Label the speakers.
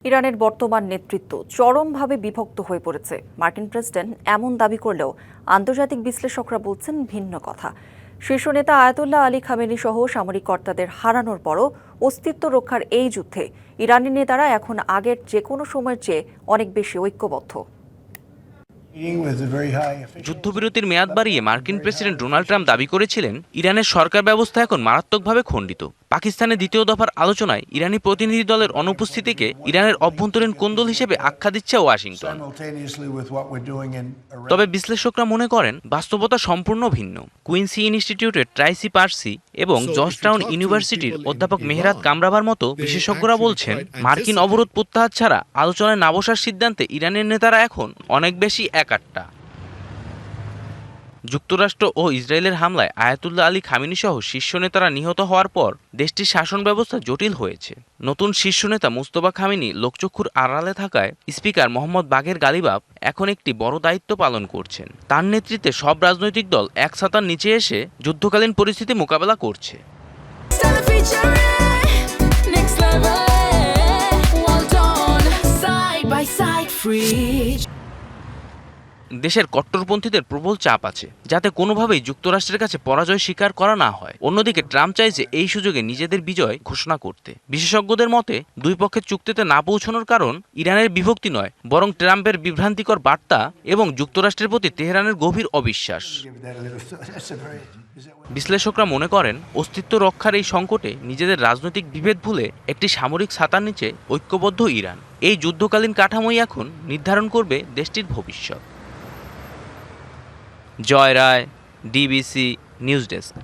Speaker 1: ইরানের বর্তমান নেতৃত্ব চরমভাবে বিভক্ত হয়ে পড়েছে। মার্কিন প্রেসিডেন্ট এমন দাবি করলেও আন্তর্জাতিক বিশ্লেষকরা বলছেন ভিন্ন কথা। শীর্ষ নেতা আয়াতুল্লাহ আলী খামেনি সহ সামরিক কর্তাদের হারানোর পরও অস্তিত্ব রক্ষার এই যুদ্ধে ইরানি নেতারা এখন আগের যে কোনো সময়ের চেয়ে অনেক বেশি ঐক্যবদ্ধ।
Speaker 2: যুদ্ধবিরতির মেয়াদ বাড়িয়ে মার্কিন প্রেসিডেন্ট ডোনাল্ড ট্রাম্প দাবি করেছিলেন ইরানের সরকার ব্যবস্থা এখন মারাত্মকভাবে খণ্ডিত। পাকিস্তানের দ্বিতীয় দফার আলোচনায় ইরানি প্রতিনিধি দলের অনুপস্থিতিকে ইরানের অভ্যন্তরীণ কোন্দল হিসেবে আখ্যা দিচ্ছে ওয়াশিংটন। তবে বিশ্লেষকরা মনে করেন বাস্তবতা সম্পূর্ণ ভিন্ন। কুইন্সি ইনস্টিটিউটের ট্রাইসি পার্সি এবং জর্জটাউন ইউনিভার্সিটির অধ্যাপক মেহরাত কামরাবার মতো বিশেষজ্ঞরা বলছেন, মার্কিন অবরোধ প্রত্যাহার ছাড়া আলোচনায় না বসার সিদ্ধান্তে ইরানের নেতারা এখন অনেক বেশি একাট্টা। যুক্তরাষ্ট্র ও ইসরায়েলের হামলায় আয়াতুল্লাহ আলী খামেনি সহ শীর্ষ নেতারা নিহত হওয়ার পর দেশটির শাসন ব্যবস্থা জটিল হয়েছে। নতুন শীর্ষ নেতা মুস্তফা খামেনি লোকচক্ষুর আড়ালে থাকায় স্পিকার মোহাম্মদ বাঘের গালিবাফ এখন একটি বড় দায়িত্ব পালন করছেন। তার নেতৃত্বে সব রাজনৈতিক দল এক ছাতার নিচে এসে যুদ্ধকালীন পরিস্থিতি মোকাবেলা করছে। দেশের কট্টরপন্থীদের প্রবল চাপ আছে যাতে কোনোভাবেই যুক্তরাষ্ট্রের কাছে পরাজয় স্বীকার করা না হয়। অন্যদিকে ট্রাম্প চাইছে এই সুযোগে নিজেদের বিজয় ঘোষণা করতে। বিশেষজ্ঞদের মতে দুই পক্ষের চুক্তিতে না পৌঁছানোর কারণ ইরানের বিভক্তি নয়, বরং ট্রাম্পের বিভ্রান্তিকর বার্তা এবং যুক্তরাষ্ট্রের প্রতি তেহরানের গভীর অবিশ্বাস। বিশ্লেষকরা মনে করেন অস্তিত্ব রক্ষার এই সংকটে নিজেদের রাজনৈতিক বিভেদ ভুলে একটি সামরিক ছাতার নিচে ঐক্যবদ্ধ ইরান এই যুদ্ধকালীন কাঠামোই এখন নির্ধারণ করবে দেশটির ভবিষ্যৎ। জয় রায়, ডিবিসি নিউজ ডেস্ক।